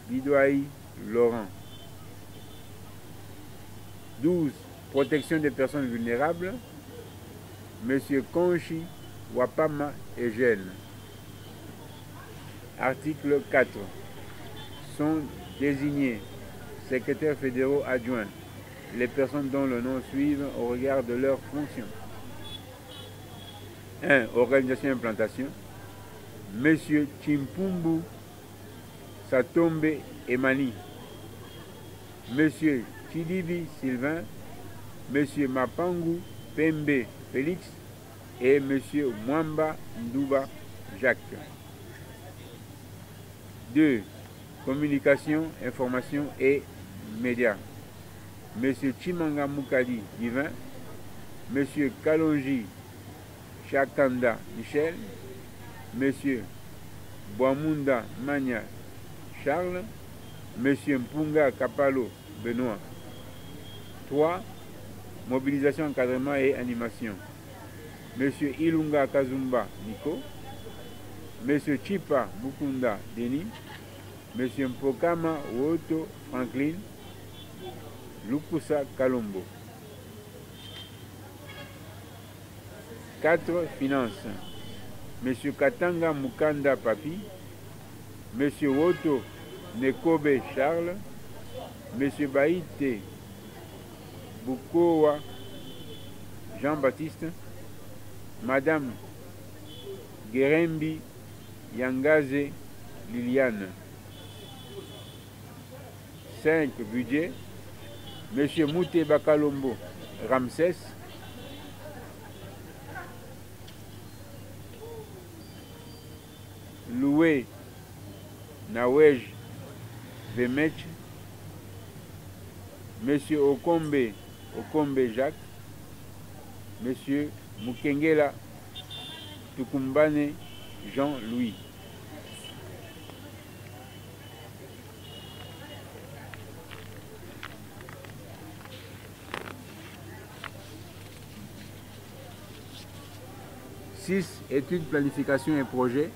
Bidouaï Laurent. 12. Protection des personnes vulnérables. M. Konchi Wapama Eugène. Article 4. Sont désignés secrétaires fédéraux adjoints les personnes dont le nom suivent au regard de leurs fonctions. 1. Organisation et implantation. M. Chimpumbu Satombe Emani. M. Chidibi Sylvain. M. Mapangu Pembe Félix et M. Mwamba Ndouba Jacques. 2. Communication, information et médias. M. Chimanga Moukadi Divin. M. Kalonji Chakanda Michel. M. Boamunda Mania Charles. M. Mpunga Kapalo Benoît. 3. Mobilisation, encadrement et animation. M. Ilunga Kazumba Nico. M. Chipa Bukunda Denis. M. Mpokama Woto Franklin. Lukusa Kalombo. 4. Finances. M. Katanga Mukanda Papi. M. Woto Nekobe Charles. M. Baïté Bukowa Jean-Baptiste. Madame Gerembi Yangaze Liliane. 5. Budget. M. Mouté Bakalombo Ramsès. Loué Nawej Vemech, Monsieur Okombe Jacques, Monsieur Mukengela Tukumbane Jean-Louis. Six, études, planification et projets.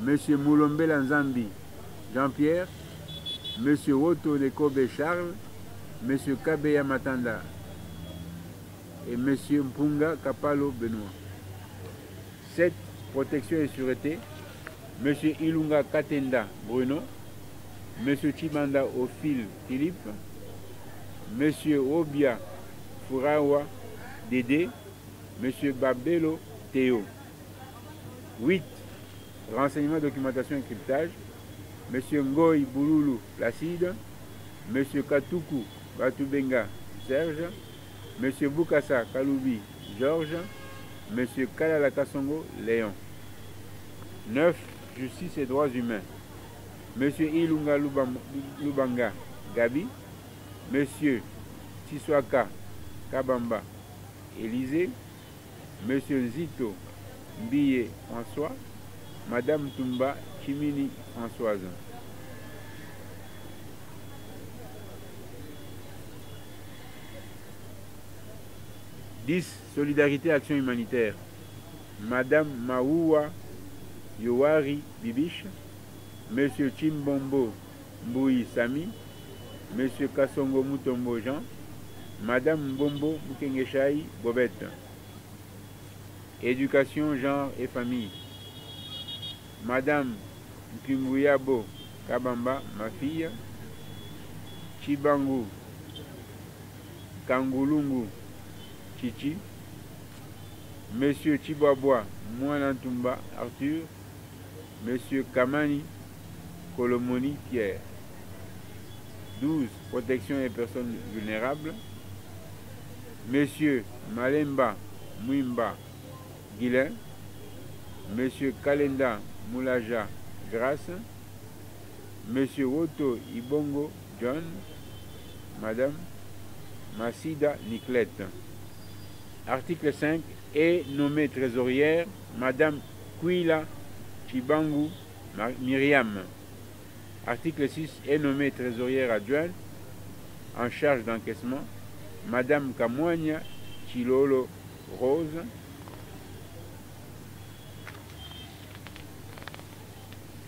Monsieur Moulombe Lanzambi Jean-Pierre, Monsieur Woto Nekobe Charles, Monsieur Kabeya Matanda et Monsieur Mpunga Kapalo Benoît. 7. Protection et sûreté. Monsieur Ilunga Katenda Bruno, Monsieur Chibanda Ophile Philippe, Monsieur Obia Furawa Dédé, Monsieur Babelo Théo. 8. Renseignement, documentation et cryptage. Monsieur Ngoy Bouloulou Placide, Monsieur Katuku Batubenga Serge, Monsieur Boukassa Kaloubi Georges, Monsieur Kalala Kasongo Léon. 9. Justice et droits humains. Monsieur Ilunga Lubanga Gabi, Monsieur Tiswaka Kabamba Élysée, Monsieur Zito Mbiye François, Madame Tumba Chimini Françoise. « 10. Solidarité, action humanitaire. Madame Maoua Yowari Bibiche, Monsieur Chimbombo Mboui Sami, Monsieur Kasongo Mutombo Jean, Madame Mbombo Mukengeshai Bobette. Éducation, genre et famille. Madame Mkimbuyabo Kabamba, ma fille, Chibangu Kangulungu Chichi, Monsieur Chibabwa Mouanantumba Arthur, Monsieur Kamani Kolomoni Pierre. 12. Protection des personnes vulnérables. Monsieur Malemba Mouimba Guilain, Monsieur Kalenda Moulaja Grace, Monsieur Woto Ibongo John, Madame Massida Niclette. Article 5. Est nommée trésorière Madame Kouila Chibangu Myriam. Article 6. Est nommée trésorière adjointe en charge d'encaissement Madame Kamwanya Chilolo Rose.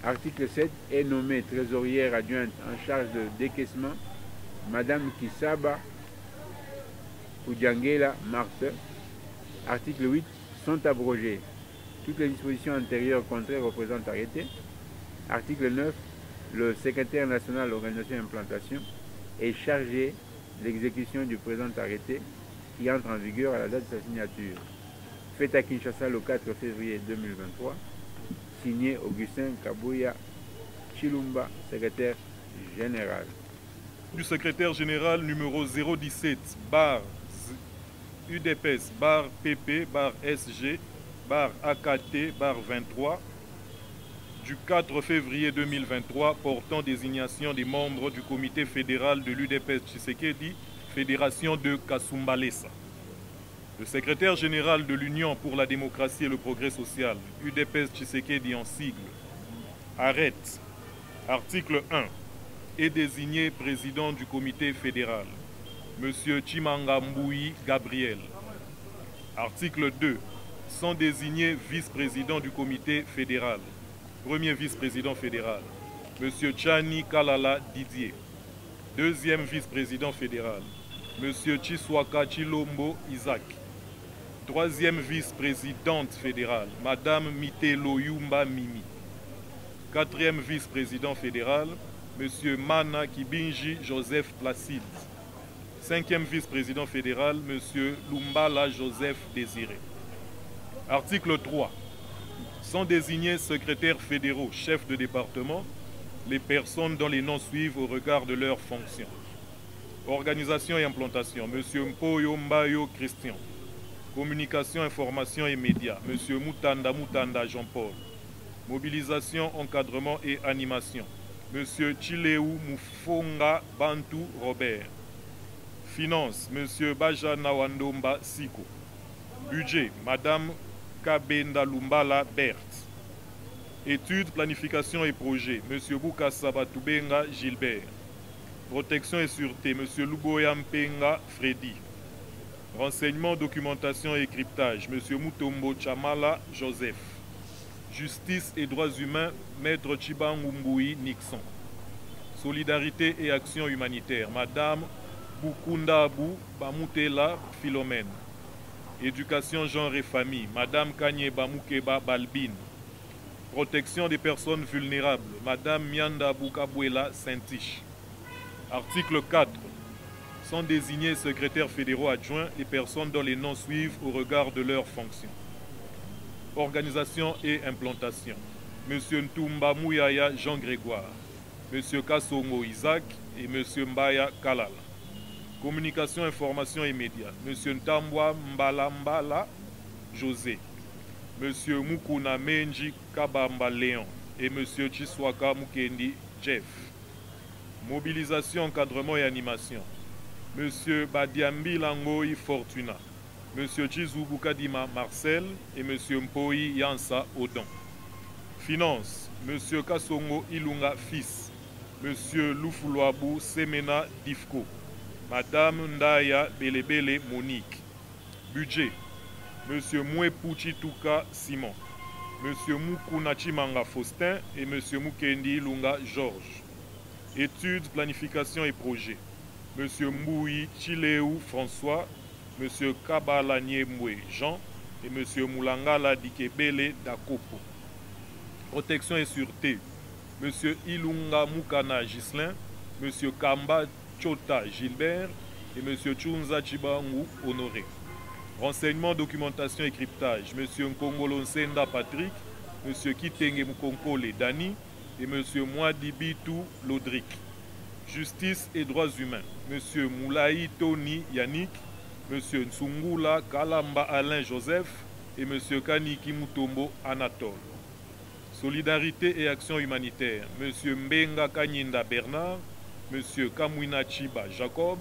Article 7. Est nommée trésorière adjointe en charge de décaissement Madame Kisaba Koudjangela Marthe. Article 8. Sont abrogées toutes les dispositions antérieures contraires au présent arrêté. Article 9. Le secrétaire national de l'organisation d'implantation est chargé de l'exécution du présent arrêté qui entre en vigueur à la date de sa signature. Fait à Kinshasa le 4 février 2023. Signé Augustin Kabouya Chilumba, secrétaire général. Du secrétaire général numéro 017 bar UDPS bar PP bar SG bar AKT bar 23 du 4 février 2023 portant désignation des membres du comité fédéral de l'UDPS Tshisekedi, fédération de Kasumbalesa. Le secrétaire général de l'Union pour la démocratie et le progrès social, UDPS Tshisekedi en sigle, arrête, article 1, est désigné président du comité fédéral, M. Chimanga Mboui Gabriel. Article 2, sont désignés vice-présidents du comité fédéral. Premier vice-président fédéral, M. Chani Kalala Didier. Deuxième vice-président fédéral, M. Chiswaka Chilombo Isaac. Troisième vice-présidente fédérale, Mme Mitelo Yumba Mimi. Quatrième vice-président fédéral, M. Mana Kibinji Joseph Placide. Cinquième vice-président fédéral, M. Lumbala Joseph Désiré. Article 3. Sont désignés secrétaires fédéraux, chefs de département, les personnes dont les noms suivent au regard de leurs fonctions. Organisation et implantation, M. Mpoyo Mbayo Christian. Communication, information et médias, M. Moutanda Jean-Paul. Mobilisation, encadrement et animation. Monsieur Chileu Mufonga Bantu Robert. Finance, Monsieur Baja Nawandomba Siko. Budget, Madame Kabenda Lumbala Berthe. Études, planification et projet, Monsieur Bukasa Batubenga Gilbert. Protection et sûreté, Monsieur Luboya Mpenga Freddy. Renseignement, documentation et cryptage, Monsieur Mutombo Chamala Joseph. Justice et droits humains, Maître Chibangumbui Nixon. Solidarité et action humanitaire, Madame Bukunda Abou Bamutela Philomène. Éducation, genre et famille, Madame Kanyeba Mukeba Balbine. Protection des personnes vulnérables, Madame Mianda Bukabwela Saint-Tiche. Article 4. Sont désignés secrétaires fédéraux adjoints les personnes dont les noms suivent au regard de leurs fonctions. Organisation et implantation. Monsieur Ntumba Mouyaya Jean-Grégoire, Monsieur Kassongo Isaac et Monsieur Mbaya Kalala. Communication, information et médias. Monsieur Ntambwa Mbalambala José, Monsieur Mukuna Menji Kabamba Léon et Monsieur Chiswaka Mukendi Jeff. Mobilisation, encadrement et animation. Monsieur Badiambi Langoi Fortuna, Monsieur Chizubu Kadima Marcel et Monsieur Mpoi Yansa Odon. Finance, Monsieur Kassongo Ilunga Fils, Monsieur Lufuluabu Semena Difko, Madame Ndaya Belebele Monique. Budget, Monsieur Mwepuchi Tuka Simon, Monsieur Mukuna Chimanga Faustin et Monsieur Mukendi Ilunga Georges. Études, planification et projet, Monsieur Mboui Chileu François, Monsieur Kabalanye Moué Jean et Monsieur Moulangala Dikebele Dakopo. Protection et sûreté, Monsieur Ilunga Mukana Gislin, Monsieur Kamba Chota Gilbert et Monsieur Chunza Chibangu Honoré. Renseignement, documentation et cryptage, Monsieur Nkongolo Nsenda Patrick, Monsieur Kitenge Mukonkole Dani et Monsieur Mwadibitu Lodric. Justice et droits humains, Monsieur Moulaï Tony Yannick, Monsieur Nsungula Kalamba Alain Joseph et Monsieur Kaniki Mutombo Anatole. Solidarité et action humanitaire, Monsieur Mbenga Kanyinda Bernard, Monsieur Kamwina Chiba Jacob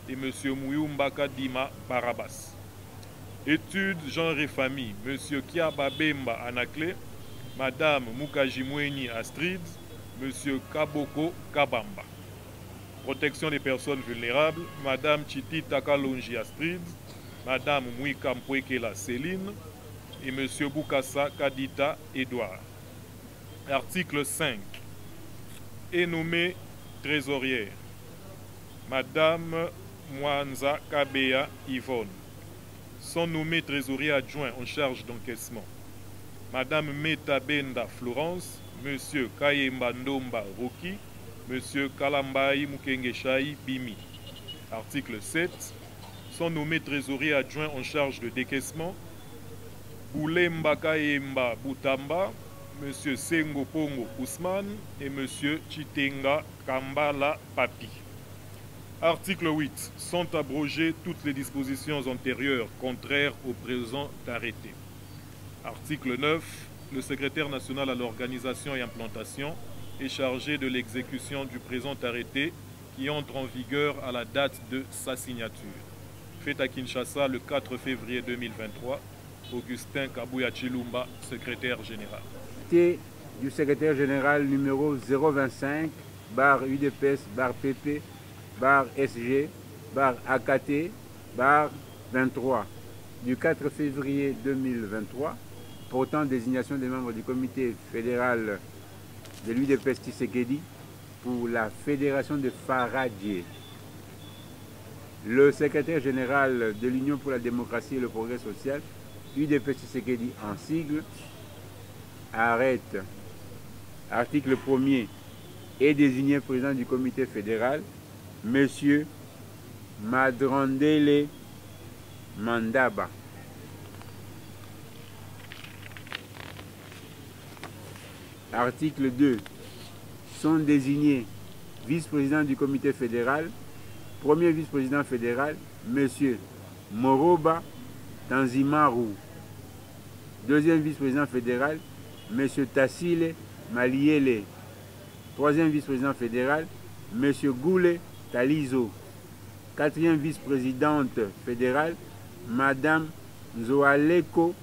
et Monsieur Muyumba Kadima Barabas. Études, genre et famille, Monsieur Kiaba Bemba Anakle, Madame Mukajimweni Astrid, Monsieur Kaboko Kabamba. Protection des personnes vulnérables, Madame Chiti Takalonji Astrid, Madame Mouika Mpwekela Céline et Monsieur Bukasa Kadita Edouard. Article 5. Est nommée trésorière, Madame Mwanza Kabea Yvonne. Sont nommés trésoriers adjoints en charge d'encaissement, Madame Meta Benda Florence, Monsieur Kayemba Ndomba Roki, Monsieur Kalambaï Mukengeshaï Bimi. Article 7. Sont nommés trésoriers adjoints en charge de décaissement, Boulemba Kayemba Boutamba, Monsieur Sengo Pongo Ousmane et Monsieur Chitenga Kambala Papi. Article 8. Sont abrogées toutes les dispositions antérieures contraires au présent arrêté. Article 9. Le secrétaire national à l'organisation et implantation est chargé de l'exécution du présent arrêté qui entre en vigueur à la date de sa signature. Fait à Kinshasa le 4 février 2023. Augustin Kabouya Chilumba, secrétaire général. Du secrétaire général numéro 025, barre UDPS, barre PP, barre SG, barre AKT, barre 23, du 4 février 2023, portant désignation des membres du comité fédéral de l'UDPS Tshisekedi pour la fédération de Faradje. Le secrétaire général de l'Union pour la démocratie et le progrès social, UDPS Tshisekedi en sigle, arrête. Article 1er, est désigné président du comité fédéral, Monsieur Madrandele Mandaba. Article 2. Sont désignés vice-président du comité fédéral, premier vice-président fédéral, Monsieur Moroba Tanzimaru. Deuxième vice-président fédéral, M. Tassile Maliele. Troisième vice-président fédéral, M. Goule Talizo. Quatrième vice-présidente fédérale, Mme Nzoaleko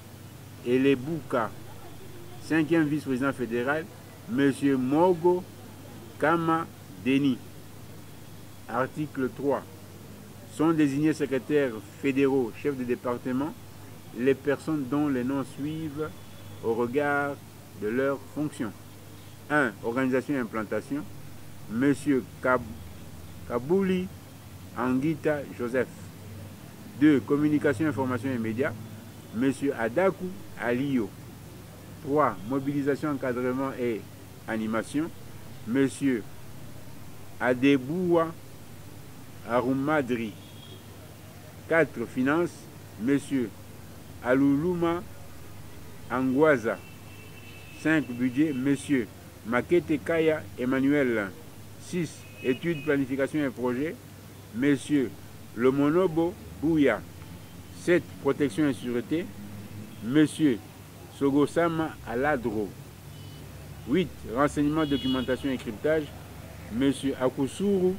Elebuka. Cinquième vice-président fédéral, M. Mogo Kama Deni. Article 3. Sont désignés secrétaires fédéraux, chefs de département, les personnes dont les noms suivent au regard de leurs fonctions. 1. Organisation et implantation, M. Kabouli Anguita Joseph. 2. Communication, information et médias, M. Adaku Aliyo. 3. Mobilisation, encadrement et animation, M. Adeboua Arumadri. 4. Finance, M. Aluluma Angwaza. 5. Budget, M. Makete Kaya Emmanuel. 6. Études, planification et projets, M. Lomonobo Bouya. 7. Protection et sûreté, M. Sogosama Aladro. 8. Renseignement, documentation et cryptage, M. Akusuru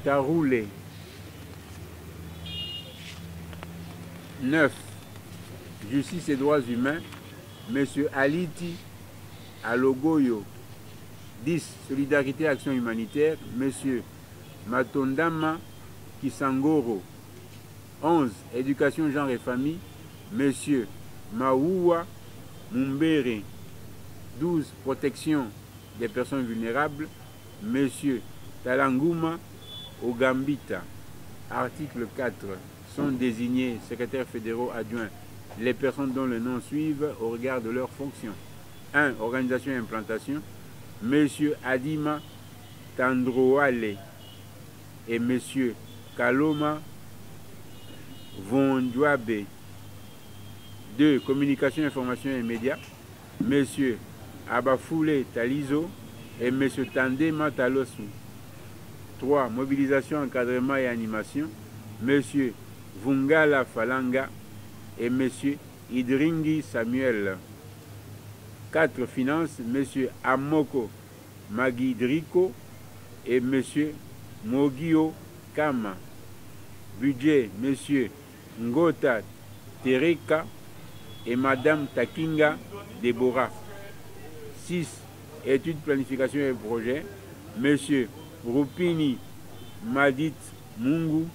Taroule. 9. Justice et droits humains, M. Aliti Alogoyo. 10. Solidarité et action humanitaire, M. Matondama Kisangoro. 11. Éducation, genre et famille, M. Maoua Mumbere. 12. Protection des personnes vulnérables, M. Talanguma Ogambita. Article 4. Sont désignés secrétaires fédéraux adjoints les personnes dont les noms suivent au regard de leurs fonctions. 1. Organisation et implantation, M. Adima Tandroale et M. Kaloma Vondouabe. 2. Communication, information et médias, M. Abafoule Talizo et M. Tandema Talosu. 3. Mobilisation, encadrement et animation, M. Vungala Falanga et M. Idringi Samuel. 4. Finance, M. Amoko Magidriko et M. Mogio Kama. Budget, M. Ngota Tereka et Mme Takinga Deborah. 6. Études, planification et projets, M. Rupini Madit Mungu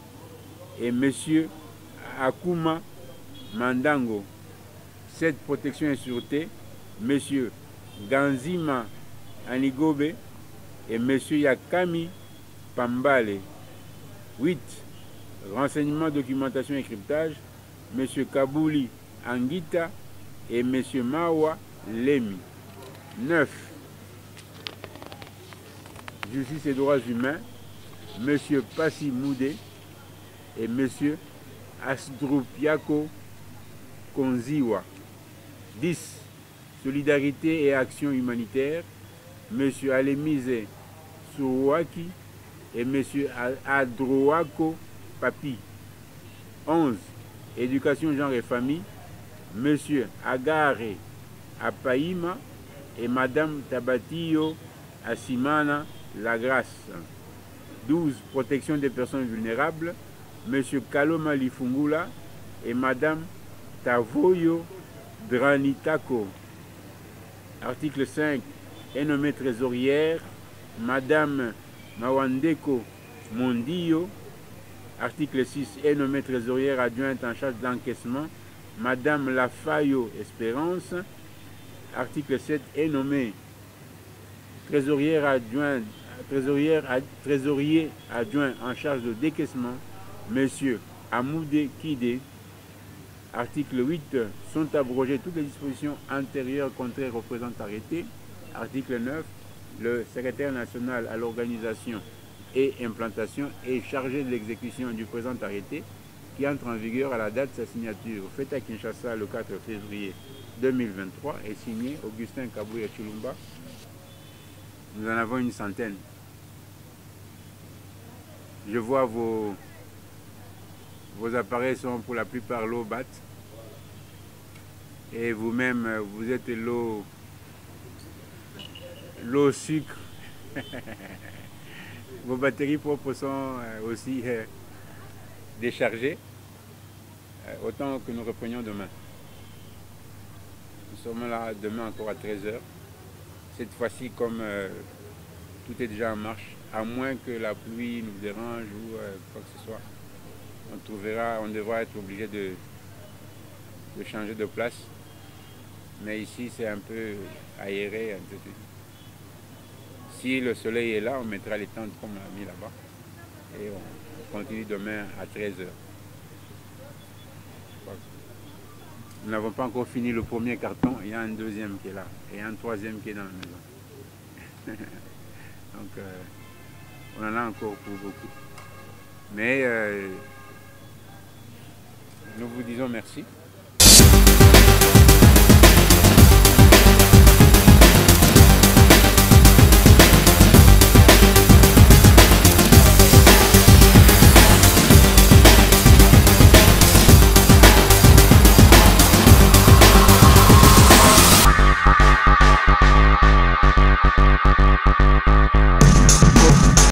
et M. Akuma Mandango. 7. Protection et sûreté, M. Ganzima Anigobe et M. Yakami Pambale. 8. Renseignement, documentation et cryptage, M. Kabouli Anguita et M. Mawa Lemi. 9. Justice et droits humains, M. Passi Moudé et M. Asdrupiako Konziwa. 10. Solidarité et action humanitaire, M. Alemise Souwaki et M. Adroako Papi. 11. Éducation, genre et famille, M. Agare Apaïma et Mme Tabatio Asimana Lagrasse. 12. Protection des personnes vulnérables, M. Kaloma Lifungula et Mme Tavoyo Dranitako. Article 5. Est nommée trésorière Mme Mawandeko Mondio. Article 6. Est nommée trésorière adjointe en charge d'encaissement Mme Lafayo Espérance. Article 7. Est nommé trésorier adjoint en charge de décaissement M. Amoudé Kide. Article 8. Sont abrogées toutes les dispositions antérieures contraires au présent arrêté. Article 9. Le secrétaire national à l'organisation et implantation est chargé de l'exécution du présent arrêté qui entre en vigueur à la date de sa signature. Faite à Kinshasa le 4 février 2023 et signé Augustin Kabouya Chilumba. Nous en avons une centaine. Je vois vos appareils sont pour la plupart low bat. Et vous-même, vous êtes low l'eau, sucre. Vos batteries propres sont aussi déchargées. Autant que nous reprenions demain. Nous sommes là demain encore à 13 h. Cette fois-ci, comme tout est déjà en marche, à moins que la pluie nous dérange ou quoi que ce soit, on devra être obligé de changer de place. Mais ici, c'est un peu aéré. Si le soleil est là, on mettra les tentes comme on a mis là-bas. Et on continue demain à 13 h. Nous n'avons pas encore fini le premier carton, il y a un deuxième qui est là, et un troisième qui est dans la maison. Donc, on en a encore pour beaucoup. Mais nous vous disons merci.